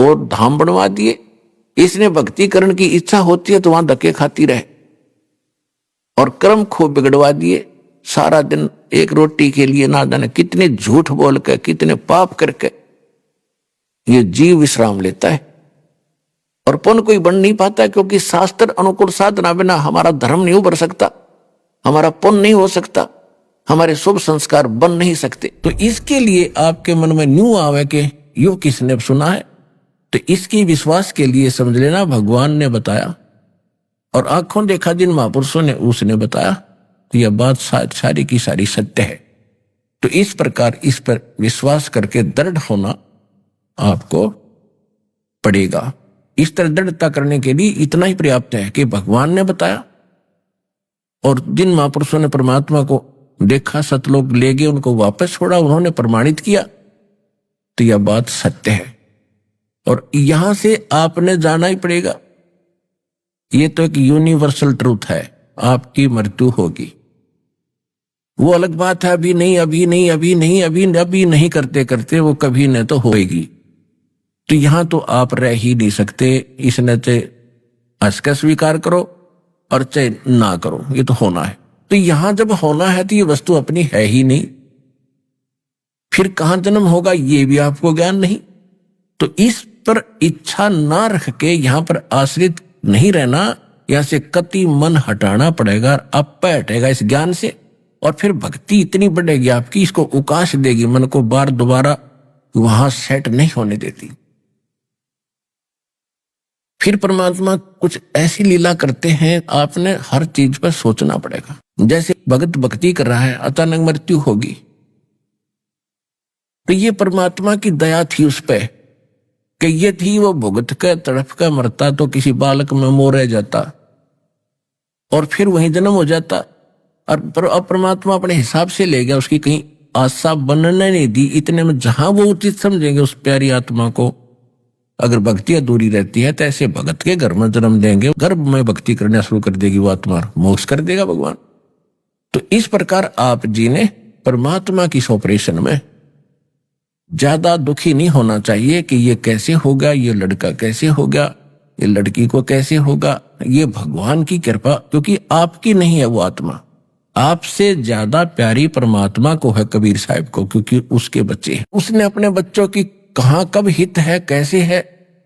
और धाम बनवा दिए। इसने भक्ति करने की इच्छा होती है तो वहां धक्के खाती रहे, और कर्म खूब बिगड़वा दिए। सारा दिन एक रोटी के लिए ना जाने कितने झूठ बोल के, कितने पाप करके ये जीव विश्राम लेता है, और पुण्य कोई बन नहीं पाता, क्योंकि शास्त्र अनुकूल साधना बिना हमारा धर्म नहीं उभर सकता, हमारा पुण्य नहीं हो सकता, हमारे शुभ संस्कार बन नहीं सकते। तो इसके लिए आपके मन में न्यू आवे कि यो किसने सुना है, तो इसकी विश्वास के लिए समझ लेना भगवान ने बताया, और आंखों देखा जिन महापुरुषों ने उसने बताया, तो यह बात सारी की सारी सत्य है। तो इस प्रकार इस पर विश्वास करके दृढ़ होना आपको पड़ेगा। इस तरह दृढ़ता करने के लिए इतना ही पर्याप्त है कि भगवान ने बताया, और जिन महापुरुषों ने परमात्मा को देखा, सतलोक ले गए, उनको वापस छोड़ा, उन्होंने प्रमाणित किया, तो यह बात सत्य है। और यहां से आपने जाना ही पड़ेगा। ये तो एक यूनिवर्सल ट्रूथ है, आपकी मृत्यु होगी। वो अलग बात है, अभी नहीं अभी नहीं अभी नहीं अभी नहीं करते करते वो कभी न तो होएगी। तो यहां तो आप रह ही नहीं सकते। इसने चाहे हंस के स्वीकार करो और चाहे ना करो, ये तो होना है। तो यहां जब होना है तो ये वस्तु अपनी है ही नहीं, फिर कहां जन्म होगा ये भी आपको ज्ञान नहीं। तो इस पर इच्छा ना रख के यहां पर आश्रित नहीं रहना, यहां से कति मन हटाना पड़ेगा, आप हटेगा इस ज्ञान से, और फिर भक्ति इतनी बढ़ेगी आपकी, इसको उकाश देगी, मन को बार दोबारा वहां सेट नहीं होने देती। फिर परमात्मा कुछ ऐसी लीला करते हैं, आपने हर चीज पर सोचना पड़ेगा। जैसे भगत भक्ति कर रहा है, अचानक मृत्यु होगी, तो ये परमात्मा की दया थी उस पे कि ये थी वो भुगत के तड़प का मरता तो किसी बालक में मोह रह जाता और फिर वहीं जन्म हो जाता। और अब परमात्मा अपने हिसाब से ले गया, उसकी कहीं आशा बनने नहीं दी। इतने में जहां वो उचित समझेंगे उस प्यारी आत्मा को, अगर भक्ति अधूरी रहती है तो ऐसे भगत के घर में जन्म देंगे, गर्भ में भक्ति करना शुरू कर देगी वो आत्मा, मोक्ष कर देगा भगवान। तो इस प्रकार आप जी ने परमात्मा की इस ऑपरेशन में ज्यादा दुखी नहीं होना चाहिए कि ये कैसे होगा, ये लड़का कैसे होगा, ये लड़की को कैसे होगा। ये भगवान की कृपा, क्योंकि आपकी नहीं है वो आत्मा, आपसे ज्यादा प्यारी परमात्मा को है कबीर साहब को, क्योंकि उसके बच्चे हैं। उसने अपने बच्चों की कहां कब हित है, कैसे है,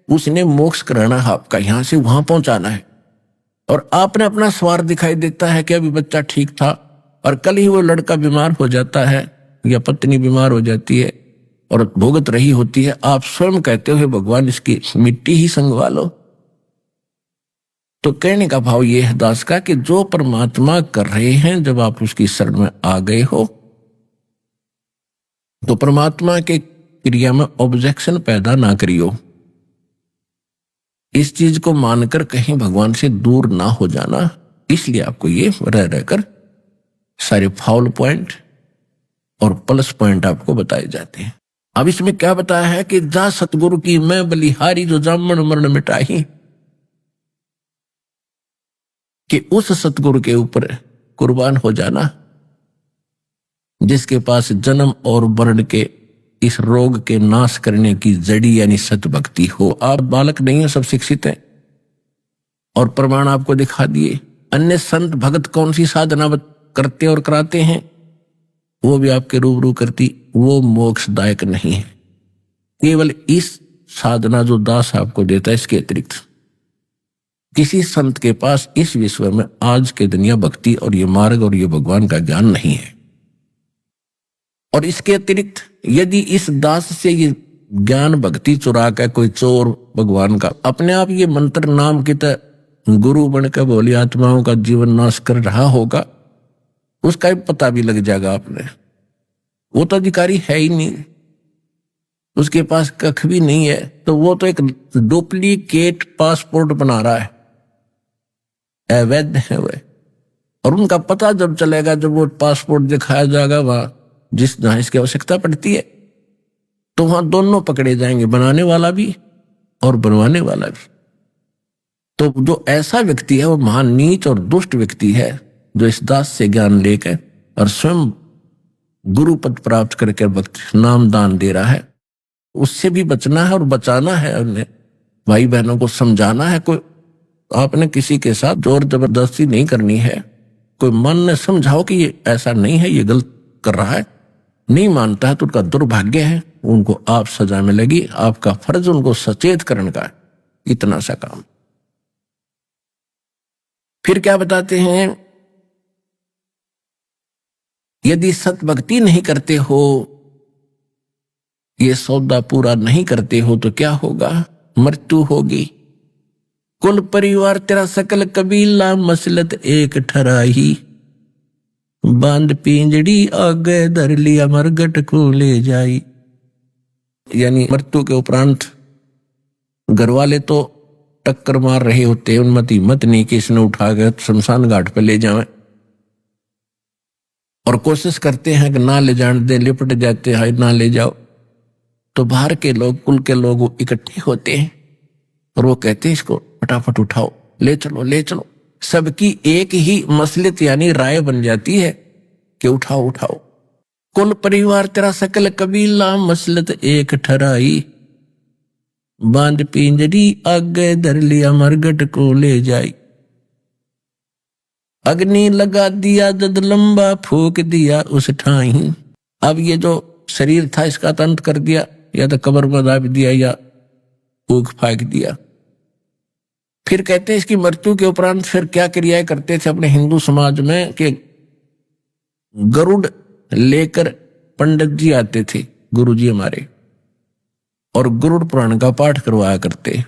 उसने मोक्ष कराना है आपका, यहां से वहां पहुंचाना है। और आपने अपना स्वार्थ दिखाई देता है कि अभी बच्चा ठीक था और कल ही वो लड़का बीमार हो जाता है या पत्नी बीमार हो जाती है और भुगत रही होती है। आप स्वयं कहते हुए भगवान इसकी मिट्टी ही संगवा लो। तो कहने का भाव ये है दास का कि जो परमात्मा कर रहे हैं, जब आप उसकी शरण में आ गए हो तो परमात्मा के क्रिया में ऑब्जेक्शन पैदा ना करियो। इस चीज को मानकर कहीं भगवान से दूर ना हो जाना, इसलिए आपको ये रह रहकर सारे फाउल पॉइंट और प्लस पॉइंट आपको बताए जाते हैं। अब इसमें क्या बताया है कि जा सतगुरु की मैं बलिहारी जो जामन मरण मिटाही, कि उस सतगुरु के ऊपर कुर्बान हो जाना जिसके पास जन्म और मरण के इस रोग के नाश करने की जड़ी यानी सतभक्ति हो। आप बालक नहीं हो, सब शिक्षित हैं और प्रमाण आपको दिखा दिए। अन्य संत भगत कौन सी साधना करते और कराते हैं, वो भी आपके रूबरू करती, वो मोक्षदायक नहीं है। केवल इस साधना जो दास आपको देता है, इसके अतिरिक्त किसी संत के पास इस विश्व में आज के दुनिया भक्ति और ये मार्ग और ये भगवान का ज्ञान नहीं है। और इसके अतिरिक्त यदि इस दास से ये ज्ञान भक्ति चुरा कर कोई चोर भगवान का अपने आप ये मंत्र नाम की तरह गुरु बनकर भोली आत्माओं का जीवन नाश कर रहा होगा, उसका भी पता भी लग जाएगा आपने। वो तो अधिकारी है ही नहीं, उसके पास कख भी नहीं है, तो वो तो एक डुप्लीकेट पासपोर्ट बना रहा है, अवैध है वह। और उनका पता जब चलेगा, जब वो पासपोर्ट दिखाया जाएगा वहां जहां इसकी आवश्यकता पड़ती है, तो वहां दोनों पकड़े जाएंगे, बनाने वाला भी और बनवाने वाला भी। तो जो ऐसा व्यक्ति है वो महान नीच और दुष्ट व्यक्ति है, जो इस दास से ज्ञान लेकर और स्वयं गुरु पद प्राप्त करके भक्त नाम दान दे रहा है। उससे भी बचना है और बचाना है, उन्हें भाई बहनों को समझाना है। कोई आपने किसी के साथ जोर जबरदस्ती नहीं करनी है। कोई मन ने समझाओ कि ये ऐसा नहीं है, ये गलत कर रहा है, नहीं मानता है तो उनका दुर्भाग्य है, उनको आप सजा मिलेगी। आपका फर्ज उनको सचेत करने का है, इतना सा काम। फिर क्या बताते हैं, यदि सत भक्ति नहीं करते हो, ये सौदा पूरा नहीं करते हो तो क्या होगा, मृत्यु होगी। कुल परिवार तेरा सकल कबीला मसलत एक ठराही, बांध पिंजड़ी आगे धर लिया मरगट को ले जाई। यानी मृत्यु के उपरांत घर वाले तो टक्कर मार रहे होते हैं, उनमत हिम्मत नहीं कि इसने उठा कर शमशान घाट पे ले जाए, और कोशिश करते हैं कि ना ले जाने दे, लिपट जाते हैं ना ले जाओ। तो बाहर के लोग, कुल के लोग इकट्ठे होते हैं और वो कहते हैं इसको फटाफट उठाओ, ले चलो ले चलो। सबकी एक ही मसलत यानी राय बन जाती है कि उठाओ उठाओ। कुल परिवार तेरा सकल कबीला मसलत एक ठराई, बांध पिंजरी आगे धर लिया मरगट को ले जाई। अग्नि लगा दिया जद लंबा फूक दिया उस ठाई। अब ये जो शरीर था इसका तो अंत कर दिया, या तो कब्र में दाब दिया या फूक फाक दिया। फिर कहते हैं इसकी मृत्यु के उपरांत फिर क्या क्रियाएं करते थे अपने हिंदू समाज में, कि गरुड़ लेकर पंडित जी आते थे, गुरु जी हमारे, और गरुड़ पुराण का पाठ करवाया करते।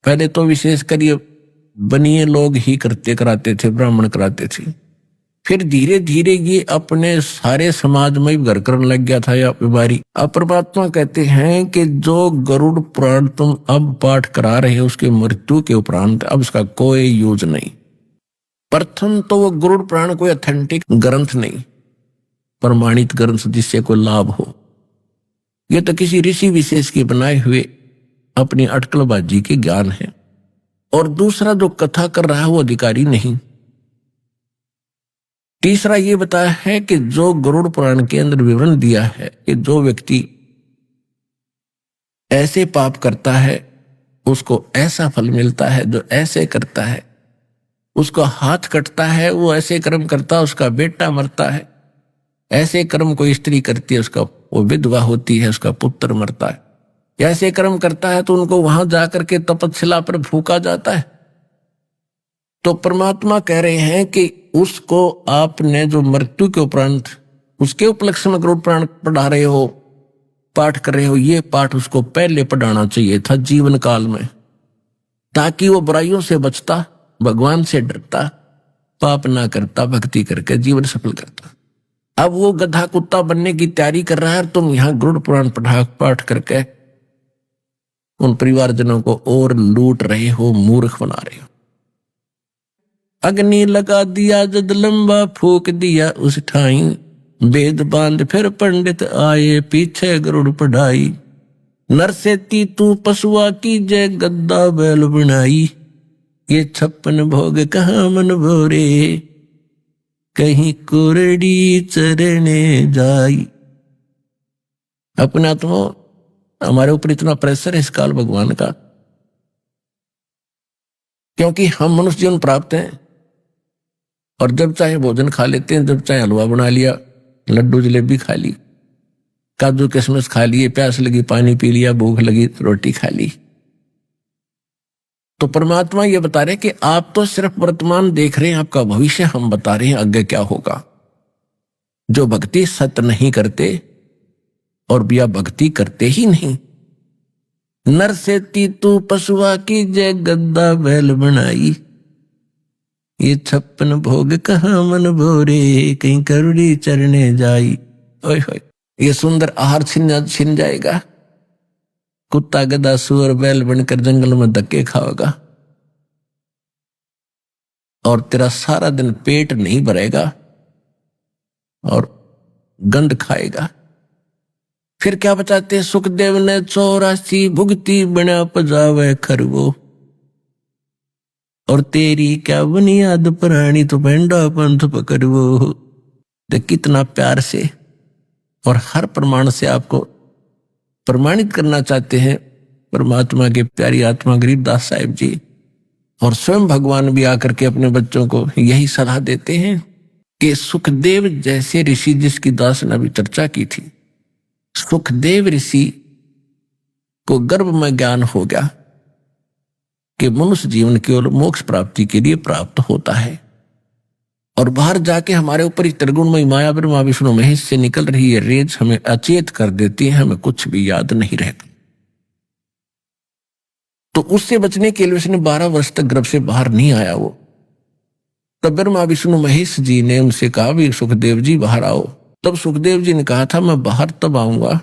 पहले तो विशेषकर ये बनिए लोग ही कराते थे, ब्राह्मण कराते थे। फिर धीरे धीरे ये अपने सारे समाज में ही घर करने लग गया था या बीमारी। अब परमात्मा कहते हैं कि जो गरुड़ पुराण तुम अब पाठ करा रहे हो उसके मृत्यु के उपरांत अब उसका कोई यूज नहीं। प्रथम तो वो गरुड़ पुराण कोई ऑथेंटिक ग्रंथ नहीं, प्रमाणित ग्रंथ जिससे कोई लाभ हो। ये तो किसी ऋषि विशेष के बनाए हुए अपनी अटकलबाजी के ज्ञान है। और दूसरा जो कथा कर रहा है वो अधिकारी नहीं। तीसरा ये बताया है कि जो गरुड़ पुराण के अंदर विवरण दिया है कि जो व्यक्ति ऐसे पाप करता है उसको ऐसा फल मिलता है, जो ऐसे करता है उसका हाथ कटता है, वो ऐसे कर्म करता है उसका बेटा मरता है, ऐसे कर्म कोई स्त्री करती है उसका वो विधवा होती है, उसका पुत्र मरता है, ऐसे कर्म करता है तो उनको वहां जाकर के तपस्या पर फूका जाता है। तो परमात्मा कह रहे हैं कि उसको आपने जो मृत्यु के उपरांत उसके उपलक्ष्य में गरुड़ पुराण पढ़ा रहे हो, पाठ कर रहे हो, ये पाठ उसको पहले पढ़ाना चाहिए था जीवन काल में, ताकि वो बुराइयों से बचता, भगवान से डरता, पाप ना करता, भक्ति करके जीवन सफल करता। अब वो गधा कुत्ता बनने की तैयारी कर रहा है, तुम यहां गरुड़ पुराण पाठ करके उन परिवारजनों को और लूट रहे हो, मूर्ख बना रहे हो। अग्नि लगा दिया जद लंबा फूक दिया उस ठाई, वेद बांध फिर पंडित आए पीछे गरुड़ पढ़ाई। नर से तू पशुआ की जय गद्दा बैल बनाई, ये 56 भोग कहाँ मन भोरे कहीं कुरड़ी चरने जाई। अपना तो हमारे ऊपर इतना प्रेशर है इस काल भगवान का, क्योंकि हम मनुष्य जीवन प्राप्त हैं और जब चाहे भोजन खा लेते हैं, जब चाहे हलवा बना लिया, लड्डू जलेबी खा ली, काजू किशमिश खा लिए, प्यास लगी पानी पी लिया, भूख लगी रोटी खा ली। तो परमात्मा ये बता रहे कि आप तो सिर्फ वर्तमान देख रहे हैं, आपका भविष्य हम बता रहे हैं आगे क्या होगा। जो भक्ति सत नहीं करते और बिया भक्ति करते ही नहीं, नर से तू पशुआ की जय गद्दा बैल बनाई, ये 56 भोग कहाँ मन भोरे कहीं करुड़ी चरने जाई। ओए होए, ये सुंदर आहार छिन जाएगा, कुत्ता गधा सुअर बैल बनकर जंगल में धक्के खाओगा और तेरा सारा दिन पेट नहीं भरेगा और गंध खाएगा। फिर क्या बताते हैं, सुखदेव ने 84 भुगती बना पजावे खरगो, और तेरी क्या बुनियाद प्राणी तो पेंडा पंथ पकड़वो। तो कितना प्यार से और हर प्रमाण से आपको प्रमाणित करना चाहते हैं परमात्मा के प्यारी आत्मा गरीबदास साहिब जी, और स्वयं भगवान भी आकर के अपने बच्चों को यही सलाह देते हैं कि सुखदेव जैसे ऋषि, जिसकी दास ने अभी चर्चा की थी, सुखदेव ऋषि को गर्भ में ज्ञान हो गया कि मनुष्य जीवन केवल मोक्ष प्राप्ति के लिए प्राप्त होता है, और बाहर जाके हमारे ऊपर ही त्रिगुणमयी माया ब्रह्मा विष्णु महेश से निकल रही है रेज हमें अचेत कर देती है, हमें कुछ भी याद नहीं रहता। तो उससे बचने के लिए उसने 12 वर्ष तक गर्भ से बाहर नहीं आया वो। तब ब्रह्मा विष्णु महेश जी ने उनसे कहा भी सुखदेव जी बाहर आओ। तब सुखदेव जी ने कहा था मैं बाहर तब आऊंगा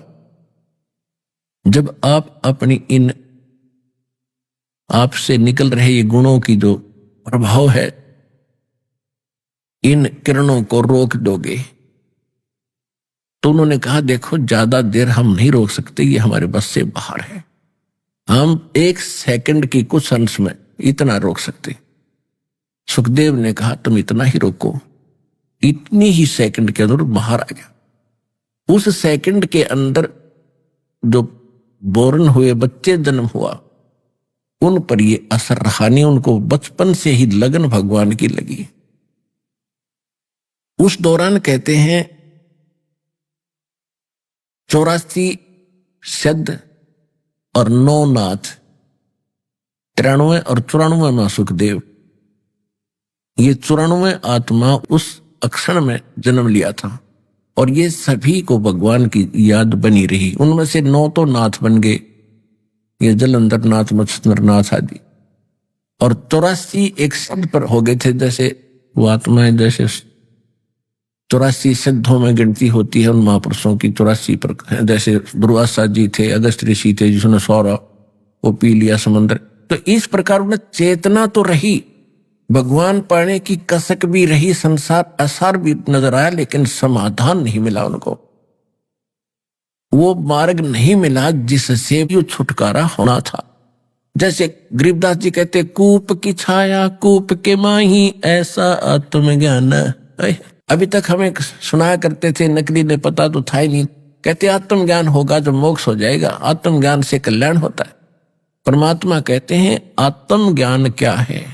जब आप अपनी इन आपसे निकल रहे ये गुणों की जो प्रभाव है, इन किरणों को रोक दोगे। तो उन्होंने कहा देखो ज्यादा देर हम नहीं रोक सकते, ये हमारे बस से बाहर है, हम 1 सेकंड की कुछ अंश में इतना रोक सकते। सुखदेव ने कहा तुम इतना ही रोको। इतनी ही सेकंड के अंदर बाहर आ गया। उस सेकंड के अंदर जो बोरन हुए बच्चे जन्म हुआ उन पर ये असर रहा नहीं, उनको बचपन से ही लगन भगवान की लगी। उस दौरान कहते हैं 84 सिद्ध और 9 नाथ, 93 और 94 मां सुखदेव, ये 94 आत्मा उस अक्षण में जन्म लिया था, और ये सभी को भगवान की याद बनी रही। उनमें से 9 तो नाथ बन गए, ये जलंधर नाथ, मत्स्येंद्र नाथ आदि, और 84 एक सिद्ध पर हो गए थे। जैसे वो आत्माएं जैसे 84 सिद्धों में गिनती होती है उन महापुरुषों की 84 पर, जैसे दुर्वासा जी थे, अगस्त ऋषि थे जिसने सौरा वो पी लिया समंदर। तो इस प्रकार उन्हें चेतना तो रही, भगवान पाने की कसक भी रही, संसार आसार भी नजर आया, लेकिन समाधान नहीं मिला उनको। वो मार्ग नहीं मिला जिससे भी छुटकारा होना था। जैसे गरीबदास जी कहते कूप की छाया कूप के माही ऐसा आत्मज्ञान। अभी तक हमें सुनाया करते थे, नकली ने पता तो था ही नहीं। कहते आत्मज्ञान होगा जब मोक्ष हो जाएगा, आत्मज्ञान से कल्याण होता है। परमात्मा कहते हैं आत्मज्ञान क्या है?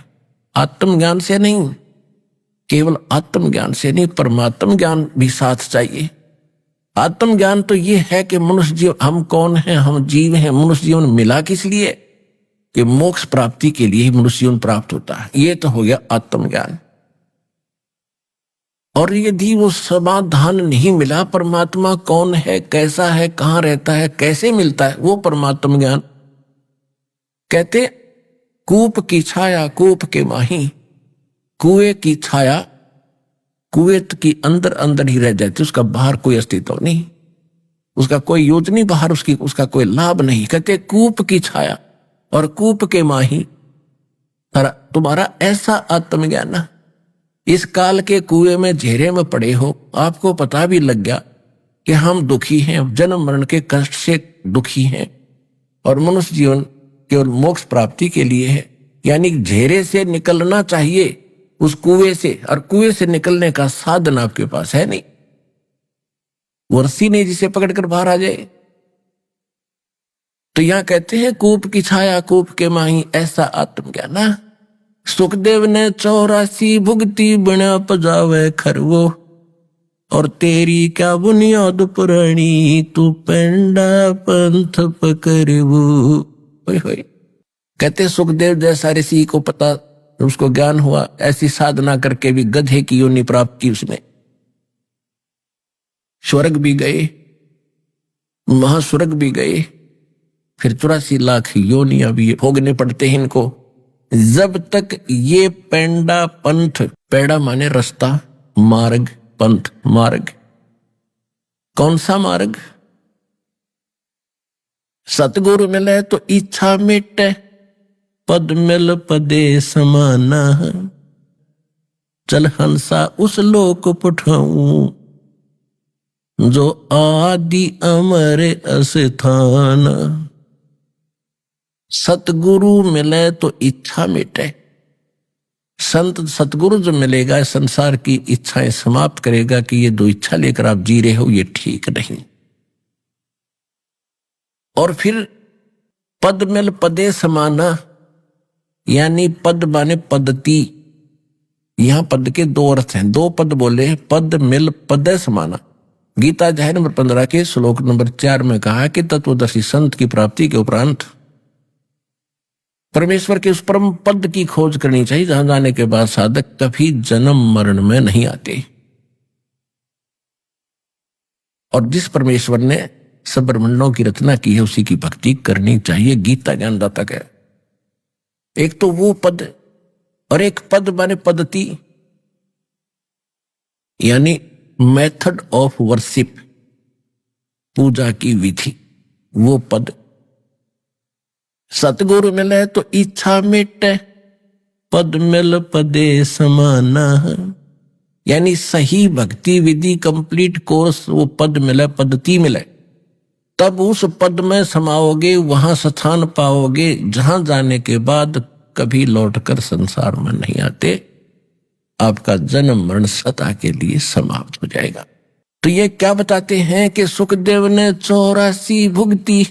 आत्मज्ञान से नहीं, केवल आत्मज्ञान से नहीं, परमात्म ज्ञान भी साथ चाहिए। आत्मज्ञान तो ये है कि मनुष्य जीव, हम कौन हैं, हम जीव हैं। मनुष्य जीवन मिला किस लिए? कि मोक्ष प्राप्ति के लिए ही मनुष्य जीवन प्राप्त होता है। ये तो हो गया आत्मज्ञान। और यदि वो समाधान नहीं मिला, परमात्मा कौन है, कैसा है, कहां रहता है, कैसे मिलता है, वो परमात्म ज्ञान। कहते कूप की छाया कूप के माही, कुएं की छाया कुएं की अंदर अंदर ही रह जाती, उसका बाहर कोई अस्तित्व नहीं, उसका कोई यूज नहीं बाहर, उसका कोई लाभ नहीं। कहते कूप की छाया और कूप के माही, तुम्हारा ऐसा आत्मज्ञान ना, इस काल के कुएं में घेरे में पड़े हो, आपको पता भी लग गया कि हम दुखी हैं, जन्म मरण के कष्ट से दुखी हैं, और मनुष्य जीवन केवल मोक्ष प्राप्ति के लिए है। यानी घेरे से निकलना चाहिए उस कुएं से, और कुएं से निकलने का साधन आपके पास है नहीं, वर्षी नहीं जिसे पकड़कर बाहर आ जाए। तो यहां कहते हैं कूप की छाया कूप के माही ऐसा आत्मज्ञान। सुखदेव ने 84 भुगती बना पजावे खरवो, और तेरी क्या बुनियाद पुरानी तू पेंडा पंथ पकड़वो। कहते सुखदेव जैसा ऋषि को पता, उसको ज्ञान हुआ, ऐसी साधना करके भी गधे की योनि प्राप्त की उसने। स्वर्ग भी गए, महास्वर्ग भी गए, फिर 84 लाख योनियां भी भोगने पड़ते हैं इनको, जब तक ये पेंडा पंथ, पेड़ा माने रास्ता, मार्ग, पंथ मार्ग। कौन सा मार्ग? सतगुरु मिले तो इच्छा मिटे, पद मिल पदे समाना, चल हंसा उस लोक पठाऊं जो आदि अमर अस्थान। सतगुरु मिले तो इच्छा मिटे। संत सतगुरु जो मिलेगा संसार की इच्छाएं समाप्त करेगा कि ये 2 इच्छा लेकर आप जी रहे हो, ये ठीक नहीं। और फिर पद मिल पदे समाना, यानी पद माने पद्धति। यहां पद के दो अर्थ हैं, दो पद बोले, पद मिल पदे समाना। गीता अध्याय नंबर 15 के श्लोक नंबर 4 में कहा कि तत्वदर्शी संत की प्राप्ति के उपरांत परमेश्वर के उस परम पद की खोज करनी चाहिए जहां जाने के बाद साधक कभी जन्म मरण में नहीं आते। और जिस परमेश्वर ने सब ब्रह्मांडों की रचना की है उसी की भक्ति करनी चाहिए, गीता ज्ञानदाता है। एक तो वो पद, और एक पद माने पद्धति, यानी मेथड ऑफ वर्शिप, पूजा की विधि, वो पद। सतगुरु मिले तो इच्छा मिटे, पद मिल पदे समाना, यानी सही भक्ति विधि कंप्लीट कोर्स, वो पद मिले, पद्धति मिले, तब उस पद में समाओगे, वहां स्थान पाओगे जहां जाने के बाद कभी लौटकर संसार में नहीं आते, आपका जन्म मरण सदा के लिए समाप्त हो जाएगा। तो ये क्या बताते हैं कि सुखदेव ने 84 भुगती,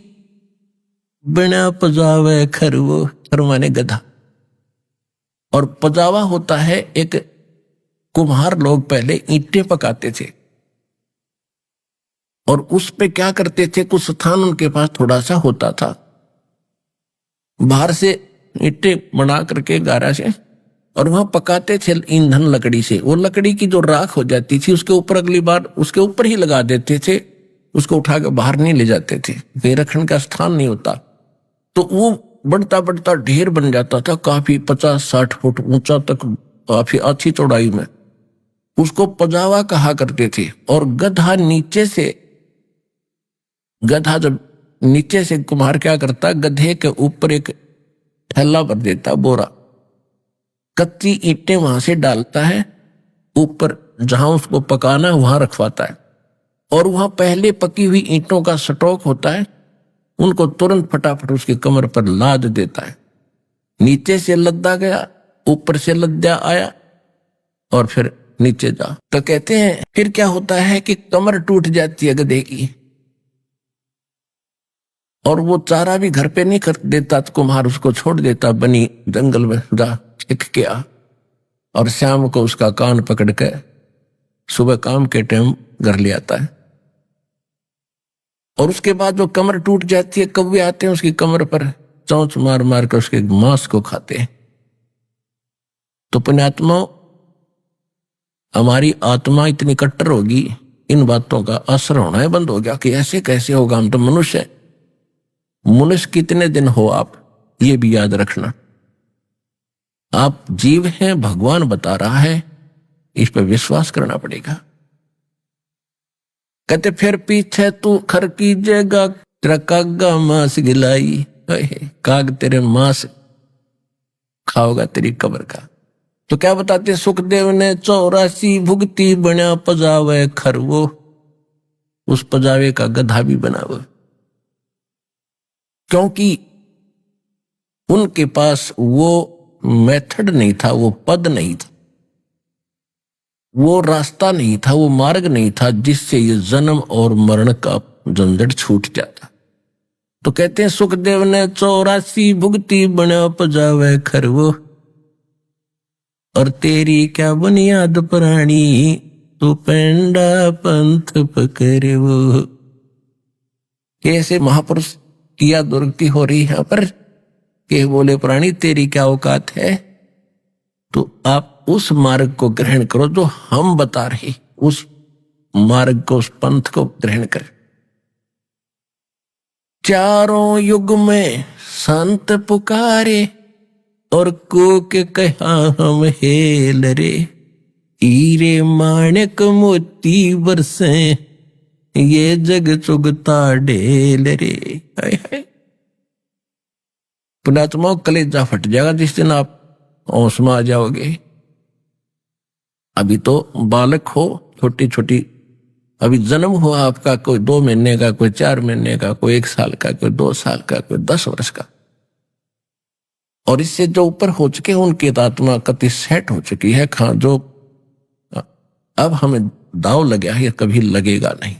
बिना पजावे खरवो, खर माने गधा। और पजावा होता है, एक कुम्हार लोग पहले ईंटें पकाते थे और उस पे क्या करते थे, कुछ स्थान उनके पास थोड़ा सा होता था, बाहर से ईंटें बना करके गारा से, और वहां पकाते थे ईंधन लकड़ी से। वो लकड़ी की जो राख हो जाती थी उसके ऊपर अगली बार उसके ऊपर ही लगा देते थे, उसको उठा के बाहर नहीं ले जाते थे, वे रखने का स्थान नहीं होता। तो वो बढ़ता बढ़ता ढेर बन जाता था, काफी 50-60 फुट ऊंचा तक, काफी अच्छी चौड़ाई में। उसको पजावा कहा करते थे। और गधा नीचे से, गधा जब नीचे से कुम्हार क्या करता, गधे के ऊपर एक थैला भर देता, बोरा, कच्ची ईंटें वहां से डालता है, ऊपर जहां उसको पकाना है वहां रखवाता है, और वहां पहले पकी हुई ईंटों का स्टॉक होता है, उनको तुरंत फटाफट उसकी कमर पर लाद देता है। नीचे से लद्दा गया, ऊपर से लद्दा आया, और फिर नीचे जा। तो कहते हैं फिर क्या होता है कि कमर टूट जाती है गधे की, और वो चारा भी घर पे नहीं कर देता, तो कुम्हार उसको छोड़ देता, बनी जंगल में जा सीख के आ, और शाम को उसका कान पकड़ के सुबह काम के टाइम घर ले आता है। और उसके बाद जो कमर टूट जाती है, कौवे आते हैं उसकी कमर पर चोंच मार मार कर उसके मांस को खाते हैं। तो पुण्यात्मा, हमारी आत्मा इतनी कट्टर होगी, इन बातों का असर होना ही बंद हो गया कि ऐसे कैसे होगा, हम तो मनुष्य हैं। मनुष्य कितने दिन हो आप, ये भी याद रखना। आप जीव हैं, भगवान बता रहा है, इस पर विश्वास करना पड़ेगा। कहते फिर पीछे तू खर कीजेगा, तेरा कागा मांस गिलाई, काग तेरे मांस खाओगा तेरी कब्र का। तो क्या बताते, सुखदेव ने 84 भुगती, बना पजावे खरवो, उस पजावे का गधा भी बना वो, क्योंकि उनके पास वो मेथड नहीं था, वो पद नहीं था, वो रास्ता नहीं था, वो मार्ग नहीं था जिससे ये जन्म और मरण का झंझट छूट जाता। तो कहते हैं सुखदेव ने 84 भुगती, बना पजावे खरवो, और तेरी क्या बुनियाद प्राणी, तू पेंडा पंथ पकड़वो। कैसे महापुरुष किया दुर्गति हो रही है पर के बोले, प्राणी तेरी क्या औकात है, तो आप उस मार्ग को ग्रहण करो जो हम बता रहे, उस मार्ग को, उस पंथ को ग्रहण कर। चारों युग में संत पुकारे, और को के कहा हम हेल रे, हीरे माणिक मोती बरसे, ये जग चुगता ढेल रे। हाय हाय, पुण्यात्मा कलेजा फट जाएगा जिस दिन आप होश में आ जाओगे। अभी तो बालक हो, छोटी छोटी, अभी जन्म हुआ आपका, कोई 2 महीने का, कोई 4 महीने का, कोई 1 साल का, कोई 2 साल का, कोई 10 वर्ष का, और इससे जो ऊपर हो चुके हैं उनकी आत्मा कति सेट हो चुकी है। खां जो अब हमें दाव लगा है, कभी लगेगा नहीं।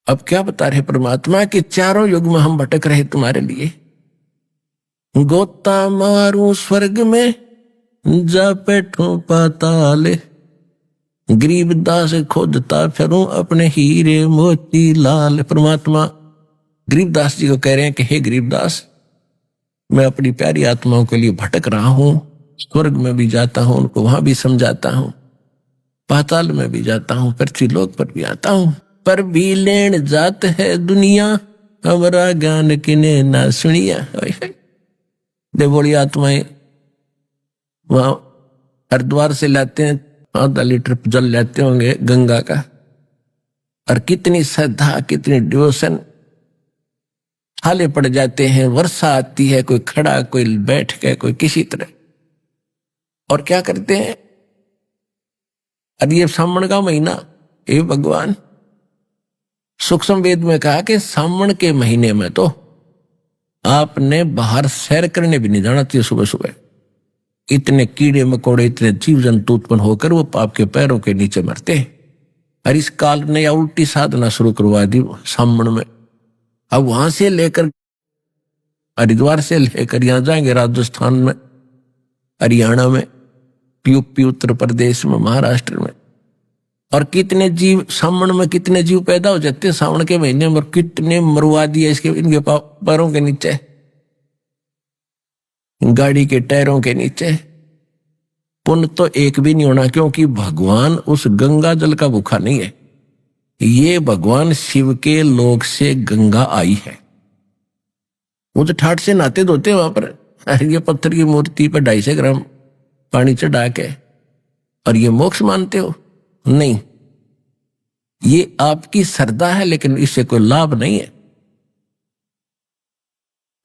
अब क्या बता रहे परमात्मा कि चारों युग में हम भटक रहे तुम्हारे लिए। गोता मारू स्वर्ग में जा बैठूं पाताल, गरीबदास खोदता फिरूं अपने हीरे मोती लाल। परमात्मा गरीबदास जी को कह रहे हैं कि हे गरीबदास, मैं अपनी प्यारी आत्माओं के लिए भटक रहा हूं, स्वर्ग में भी जाता हूं, उनको वहां भी समझाता हूं, पाताल में भी जाता हूं, पृथ्वी लोक पर भी आता हूं, पर भी लेन जात है दुनिया, हमारा ज्ञान किने ना सुनिया। बोली आत्माएं वहां हरिद्वार से लाते हैं, आधा लीटर जल लेते होंगे गंगा का, और कितनी श्रद्धा कितनी डिवोशन, हाले पड़ जाते हैं, वर्षा आती है, कोई खड़ा कोई बैठ के कोई किसी तरह, और क्या करते हैं। अब ये सावन का महीना, हे भगवान, सूक्ष्म वेद में कहा कि सावन के महीने में तो आपने बाहर सैर करने भी नहीं जाना चाहिए सुबह सुबह। इतने कीड़े मकोड़े, इतने जीव जंतु उत्पन्न होकर वो आपके पैरों के नीचे मरते हैं। और इस काल ने या उल्टी साधना शुरू करवा दी सावन में। अब वहां से लेकर हरिद्वार से लेकर यहां जाएंगे राजस्थान में, हरियाणा में, यूपी, उत्तर प्रदेश में, महाराष्ट्र में, और कितने जीव सावन में कितने जीव पैदा हो जाते हैं सावन के महीने में, कितने मरवा दिए इसके इनके पैरों के नीचे, गाड़ी के टायरों के नीचे। पुण्य तो एक भी नहीं होना, क्योंकि भगवान उस गंगा जल का भूखा नहीं है। ये भगवान शिव के लोक से गंगा आई है, वो तो ठाट से नहाते धोते वहां पर। ये पत्थर की मूर्ति पर 250 ग्राम पानी चढ़ा के, और ये मोक्ष मानते हो? नहीं, ये आपकी श्रद्धा है, लेकिन इससे कोई लाभ नहीं है।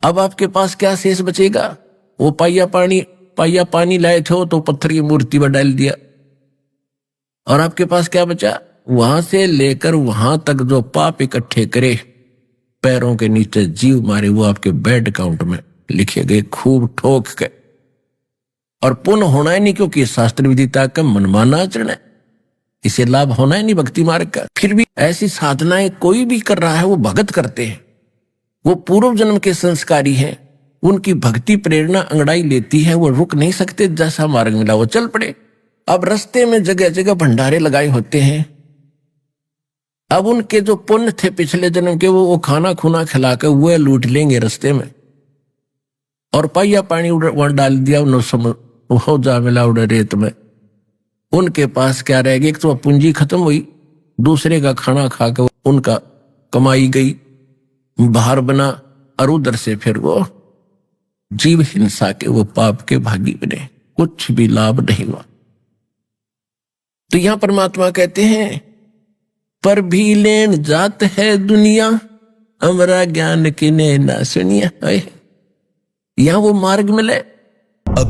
अब आपके पास क्या शेष बचेगा? वो पाइया पानी लाए थे तो पत्थर की मूर्ति पर डाल दिया, और आपके पास क्या बचा? वहां से लेकर वहां तक जो पाप इकट्ठे करे, पैरों के नीचे जीव मारे, वो आपके बैड अकाउंट में लिखे गए खूब ठोक के। और पुण्य होना ही नहीं, क्योंकि शास्त्र विदिता का मनमाना आचरण है, इसे लाभ होना ही नहीं भक्ति मार्ग का। फिर भी ऐसी साधनाएं कोई भी कर रहा है, वो भगत करते हैं, वो पूर्व जन्म के संस्कारी हैं, उनकी भक्ति प्रेरणा अंगड़ाई लेती है, वो रुक नहीं सकते, जैसा मार्ग मिला वो चल पड़े। अब रास्ते में जगह जगह भंडारे लगाए होते हैं, अब उनके जो पुण्य थे पिछले जन्म के, वो खाना खुना खिला के वो लूट लेंगे रास्ते में, और पाइया पानी वहां डाल दिया हो जा मिला उड़े रेत में। उनके पास क्या रह गया? एक तो पूंजी खत्म हुई, दूसरे का खाना खा के उनका कमाई गई, बाहर बना, और उधर से फिर वो जीव हिंसा के वो पाप के भागी बने, कुछ भी लाभ नहीं हुआ। तो यहां परमात्मा कहते हैं, पर भी लेन जात है दुनिया, हमारा ज्ञान किने ना सुनिया। यहां वो मार्ग मिले